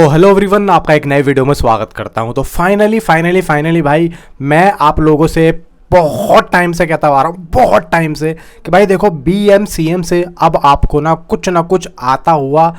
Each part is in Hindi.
तो हेलो एवरीवन, आपका एक नए वीडियो में स्वागत करता हूं। तो फाइनली भाई मैं आप लोगों से बहुत टाइम से कहता आ रहा हूं, बहुत टाइम से कि भाई देखो BMCM से अब आपको ना कुछ आता हुआ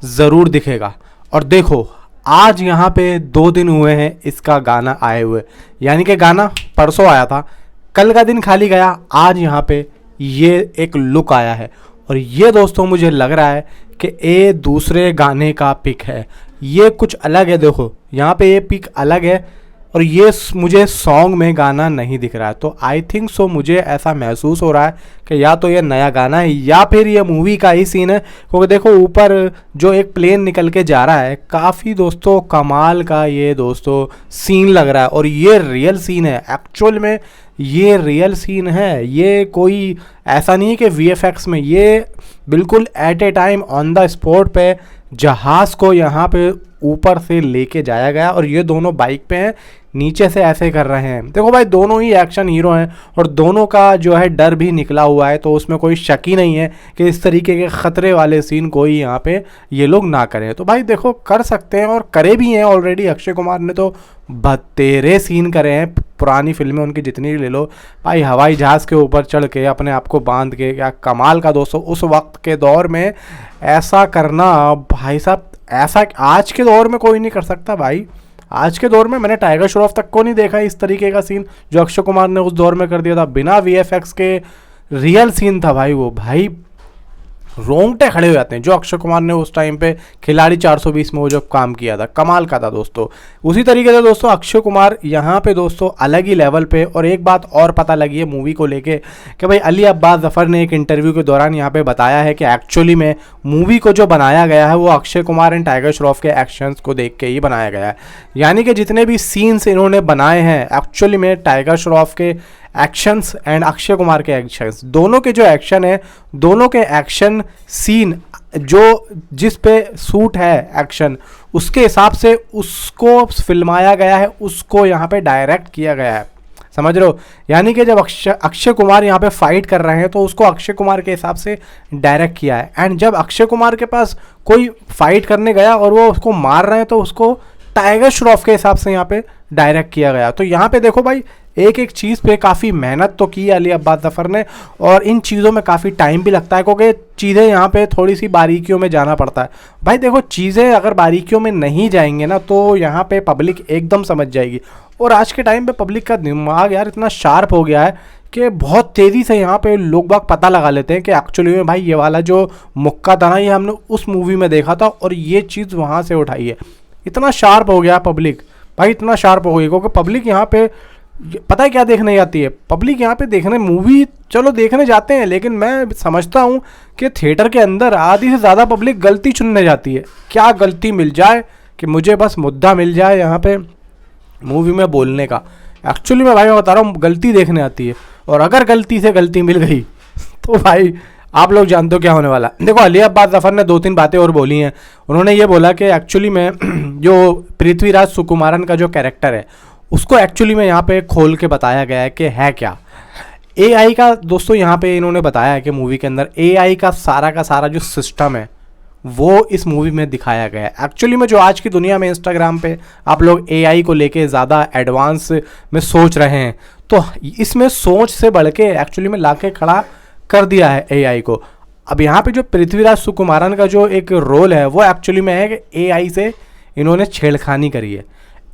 ज़रूर दिखेगा। और देखो आज यहाँ पे 2 दिन हुए हैं इसका गाना आए हुए, यानी कि गाना परसों आया था, कल का दिन खाली गया, आज यहाँ पे ये एक लुक आया है। और ये दोस्तों मुझे लग रहा है कि ये दूसरे गाने का पिक है, ये कुछ अलग है। देखो यहाँ पे ये पिक अलग है और ये मुझे सॉन्ग में गाना नहीं दिख रहा है। तो आई थिंक सो मुझे ऐसा महसूस हो रहा है कि या तो ये नया गाना है या फिर ये मूवी का ही सीन है। क्योंकि देखो ऊपर जो एक प्लेन निकल के जा रहा है, काफ़ी दोस्तों कमाल का ये दोस्तों सीन लग रहा है। और ये रियल सीन है, एक्चुअल में ये रियल सीन है, ये कोई ऐसा नहीं है कि VFX में, ये बिल्कुल at a time on the spot पे जहाज़ को यहाँ पे ऊपर से लेके जाया गया। और ये दोनों बाइक पे हैं, नीचे से ऐसे कर रहे हैं। देखो भाई दोनों ही एक्शन हीरो हैं और दोनों का जो है डर भी निकला हुआ है, तो उसमें कोई शक ही नहीं है कि इस तरीके के ख़तरे वाले सीन कोई यहाँ पे ये लोग ना करें। तो भाई देखो कर सकते हैं और करे भी हैं ऑलरेडी। अक्षय कुमार ने तो बतेरे सीन करे हैं, पुरानी फिल्में उनकी जितनी ले लो भाई, हवाई जहाज़ के ऊपर चढ़ के अपने आप को बांध के, क्या कमाल का दोस्तों। उस वक्त के दौर में ऐसा करना भाई साहब, ऐसा आज के दौर में कोई नहीं कर सकता भाई। आज के दौर में मैंने टाइगर श्रॉफ तक को नहीं देखा इस तरीके का सीन जो अक्षय कुमार ने उस दौर में कर दिया था, बिना VFX के रियल सीन था भाई। वो भाई रोंगटे खड़े हो जाते हैं जो अक्षय कुमार ने उस टाइम पे खिलाड़ी 420 में वो जो काम किया था, कमाल का था दोस्तों। उसी तरीके से दोस्तों अक्षय कुमार यहाँ पे दोस्तों अलग ही लेवल पे। और एक बात और पता लगी है मूवी को लेके कि भाई अली अब्बास ज़फ़र ने एक इंटरव्यू के दौरान यहाँ पे बताया है कि एक्चुअली में मूवी को जो बनाया गया है वो अक्षय कुमार एंड टाइगर श्रॉफ के एक्शंस को देख के ही बनाया गया है। यानी कि जितने भी सीन्स इन्होंने बनाए हैं एक्चुअली में टाइगर श्रॉफ के एक्शंस एंड अक्षय कुमार के एक्शंस, दोनों के जो एक्शन है, दोनों के एक्शन सीन जो जिस पे सूट है एक्शन, उसके हिसाब से उसको फिल्माया गया है, उसको यहाँ पे डायरेक्ट किया गया है, समझ रहे हो। यानी कि जब अक्षय कुमार यहाँ पे फाइट कर रहे हैं तो उसको अक्षय कुमार के हिसाब से डायरेक्ट किया है। एंड जब अक्षय कुमार के पास कोई फाइट करने गया और वो उसको मार रहे हैं तो उसको टाइगर श्रॉफ के हिसाब से यहाँ पे डायरेक्ट किया गया। तो यहाँ पे देखो भाई एक एक चीज़ पे काफ़ी मेहनत तो की है अली अब्बास ज़फ़र ने, और इन चीज़ों में काफ़ी टाइम भी लगता है क्योंकि चीज़ें यहाँ पे थोड़ी सी बारीकियों में जाना पड़ता है। भाई देखो चीज़ें अगर बारीकियों में नहीं जाएंगे ना तो यहाँ पे पब्लिक एकदम समझ जाएगी। और आज के टाइम पे पब्लिक का दिमाग यार इतना शार्प हो गया है कि बहुत तेज़ी से यहाँ पे लोग बाग पता लगा लेते हैं कि एक्चुअली में भाई ये वाला जो मुक्का था ना ये हमने उस मूवी में देखा था और ये चीज़ वहाँ से उठाई है। इतना शार्प हो गया पब्लिक भाई, इतना शार्प हो गई क्योंकि पब्लिक यहाँ पे पता है क्या देखने जाती है। पब्लिक यहाँ पे देखने मूवी चलो देखने जाते हैं, लेकिन मैं समझता हूँ कि थिएटर के अंदर आधी से ज़्यादा पब्लिक गलती चुनने जाती है। क्या गलती मिल जाए कि मुझे बस मुद्दा मिल जाए यहाँ पे मूवी में बोलने का। एक्चुअली मैं भाई मैं बता रहा हूँ गलती देखने आती है, और अगर गलती से गलती मिल गई तो भाई आप लोग जानते हो क्या होने वाला। देखो अली अब्बास ज़फ़र ने 2-3 बातें और बोली हैं। उन्होंने ये बोला कि एक्चुअली में जो पृथ्वीराज सुकुमारन का जो कैरेक्टर है उसको एक्चुअली में यहाँ पे खोल के बताया गया है कि है क्या AI का। दोस्तों यहाँ पे इन्होंने बताया है कि मूवी के अंदर AI का सारा जो सिस्टम है वो इस मूवी में दिखाया गया है। एक्चुअली में जो आज की दुनिया में इंस्टाग्राम पे आप लोग AI को लेके ज़्यादा एडवांस में सोच रहे हैं, तो इसमें सोच से बढ़ के एक्चुअली में लाके खड़ा कर दिया है AI को। अब यहाँ पे जो पृथ्वीराज सुकुमारन का जो एक रोल है वो एक्चुअली में है कि AI से इन्होंने छेड़खानी करी है,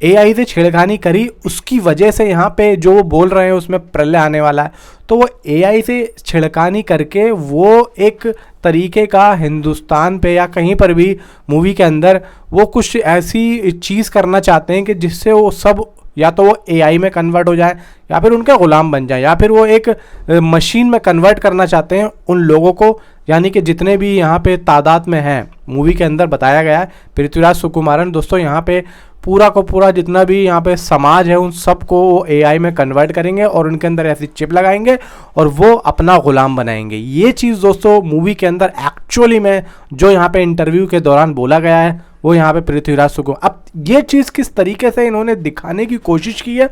AI से छेड़खानी करी, उसकी वजह से यहाँ पे जो वो बोल रहे हैं उसमें प्रलय आने वाला है। तो वो AI से छेड़खानी करके वो एक तरीके का हिंदुस्तान पे या कहीं पर भी मूवी के अंदर वो कुछ ऐसी चीज़ करना चाहते हैं कि जिससे वो सब या तो वो AI में कन्वर्ट हो जाए या फिर उनके ग़ुलाम बन जाए, या फिर वो एक मशीन में कन्वर्ट करना चाहते हैं उन लोगों को। यानी कि जितने भी यहाँ पे तादाद में हैं मूवी के अंदर बताया गया है, पृथ्वीराज सुकुमारन दोस्तों यहाँ पे पूरा को पूरा जितना भी यहाँ पे समाज है उन सबको वो AI में कन्वर्ट करेंगे और उनके अंदर ऐसी चिप लगाएंगे और वो अपना ग़ुलाम बनाएंगे। ये चीज़ दोस्तों मूवी के अंदर एक्चुअली में जो यहाँ पे इंटरव्यू के दौरान बोला गया है वो यहाँ पे पृथ्वीराज सुकुमारन। अब ये चीज़ किस तरीके से इन्होंने दिखाने की कोशिश की है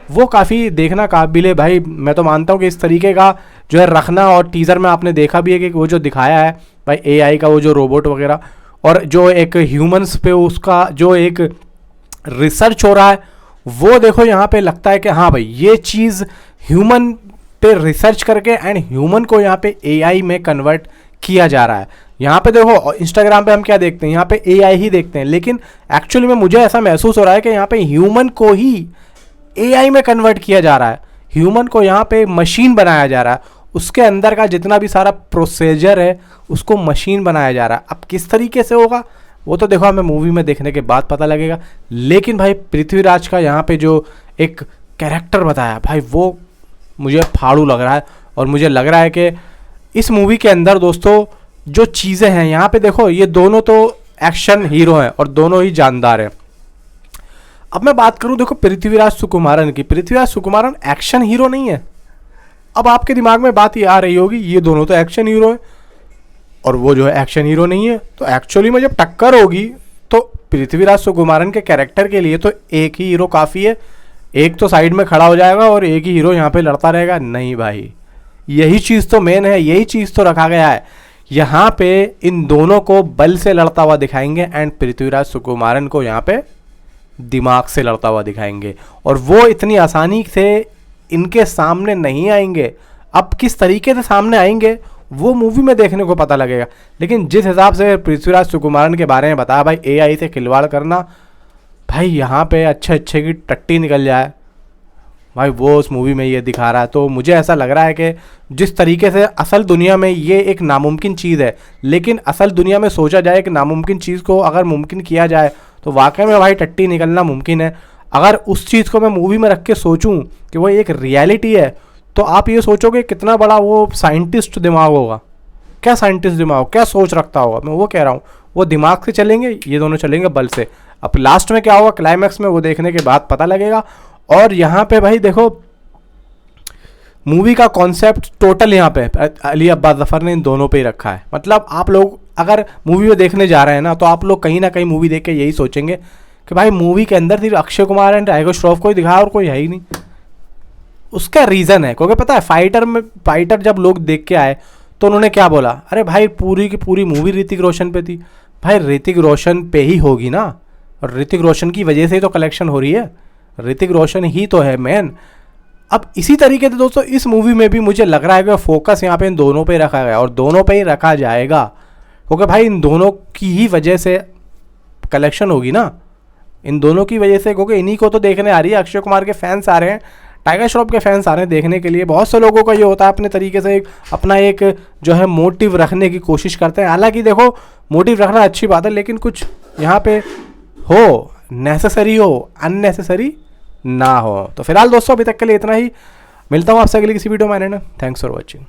वो काफ़ी देखना काबिल है भाई। मैं तो मानता हूँ कि इस तरीके का जो है रखना, और टीज़र में आपने देखा भी है कि वो जो दिखाया है भाई AI का वो जो रोबोट वगैरह और जो एक ह्यूमंस पे उसका जो एक रिसर्च हो रहा है, वो देखो यहाँ पे लगता है कि हाँ भाई ये चीज़ ह्यूमन पे रिसर्च करके एंड ह्यूमन को यहाँ पे एआई में कन्वर्ट किया जा रहा है। यहाँ पे देखो इंस्टाग्राम पे हम क्या देखते हैं, यहाँ पे एआई ही देखते हैं, लेकिन एक्चुअली में मुझे ऐसा महसूस हो रहा है कि यहाँ पे ह्यूमन को ही एआई में कन्वर्ट किया जा रहा है, ह्यूमन को यहाँ पे मशीन बनाया जा रहा है, उसके अंदर का जितना भी सारा प्रोसीजर है उसको मशीन बनाया जा रहा है। अब किस तरीके से होगा वो तो देखो हमें मूवी में देखने के बाद पता लगेगा, लेकिन भाई पृथ्वीराज का यहाँ पे जो एक कैरेक्टर बताया भाई वो मुझे फाड़ू लग रहा है। और मुझे लग रहा है कि इस मूवी के अंदर दोस्तों जो चीज़ें हैं यहाँ पे देखो, ये दोनों तो एक्शन हीरो हैं और दोनों ही जानदार हैं। अब मैं बात करूँ देखो पृथ्वीराज सुकुमारन की, पृथ्वीराज सुकुमारन एक्शन हीरो नहीं है। अब आपके दिमाग में बात ये आ रही होगी ये दोनों तो एक्शन हीरो हैं और वो जो है एक्शन हीरो नहीं है, तो एक्चुअली में जब टक्कर होगी तो पृथ्वीराज सुकुमारन के कैरेक्टर के लिए तो एक ही हीरो काफ़ी है, एक तो साइड में खड़ा हो जाएगा और एक ही हीरो यहाँ पे लड़ता रहेगा। नहीं भाई, यही चीज़ तो मेन है, यही चीज़ तो रखा गया है। यहाँ पे इन दोनों को बल से लड़ता हुआ दिखाएंगे एंड पृथ्वीराज सुकुमारन को यहाँ पे दिमाग से लड़ता हुआ दिखाएंगे, और वो इतनी आसानी से इनके सामने नहीं आएंगे। अब किस तरीके से सामने आएंगे वो मूवी में देखने को पता लगेगा, लेकिन जिस हिसाब से पृथ्वीराज सुकुमारन के बारे में बताया भाई एआई से खिलवाड़ करना, भाई यहाँ पे अच्छे अच्छे की टट्टी निकल जाए भाई, वो उस मूवी में ये दिखा रहा है। तो मुझे ऐसा लग रहा है कि जिस तरीके से असल दुनिया में ये एक नामुमकिन चीज़ है, लेकिन असल दुनिया में सोचा जाए कि नामुमकिन चीज़ को अगर मुमकिन किया जाए तो वाकई में भाई टट्टी निकलना मुमकिन है। अगर उस चीज़ को मैं मूवी में रख के सोचूं कि वो एक रियलिटी है, तो आप ये सोचोगे कितना बड़ा वो साइंटिस्ट दिमाग होगा, क्या साइंटिस्ट दिमाग, क्या सोच रखता होगा। मैं वो कह रहा हूँ, वो दिमाग से चलेंगे, ये दोनों चलेंगे बल से। अब लास्ट में क्या होगा क्लाइमैक्स में वो देखने के बाद पता लगेगा। और यहाँ पे भाई देखो मूवी का कॉन्सेप्ट टोटल यहाँ पे अली अब्बास ज़फ़र ने इन दोनों पे ही रखा है। मतलब आप लोग अगर मूवी में देखने जा रहे हैं ना, तो आप लोग कहीं ना कहीं मूवी देख के यही सोचेंगे कि भाई मूवी के अंदर सिर्फ अक्षय कुमार एंड टाइगर श्रॉफ को ही दिखाया और कोई है ही नहीं। उसका रीज़न है क्योंकि पता है फाइटर जब लोग देख के आए तो उन्होंने क्या बोला, अरे भाई पूरी की पूरी मूवी ऋतिक रोशन पे थी। भाई ऋतिक रोशन पे ही होगी ना, और ऋतिक रोशन की वजह से ही तो कलेक्शन हो रही है, ऋतिक रोशन ही तो है मेन। अब इसी तरीके से दोस्तों इस मूवी में भी मुझे लग रहा है कि फोकस यहाँ पे इन दोनों पे रखा गया और दोनों पे ही रखा जाएगा, क्योंकि भाई इन दोनों की ही वजह से कलेक्शन होगी ना, इन दोनों की वजह से, क्योंकि इन्हीं को तो देखने आ रही है। अक्षय कुमार के फैंस आ रहे हैं, टाइगर श्रॉफ के फैंस आ रहे हैं देखने के लिए। बहुत से लोगों का ये होता है अपने तरीके से अपना एक जो है मोटिव रखने की कोशिश करते हैं। हालांकि देखो मोटिव रखना अच्छी बात है, लेकिन कुछ यहाँ पे हो नेसेसरी हो, अननेसेसरी ना हो। तो फिलहाल दोस्तों अभी तक के लिए इतना ही, मिलता हूँ आपसे अगली किसी वीडियो में। Thanks for watching.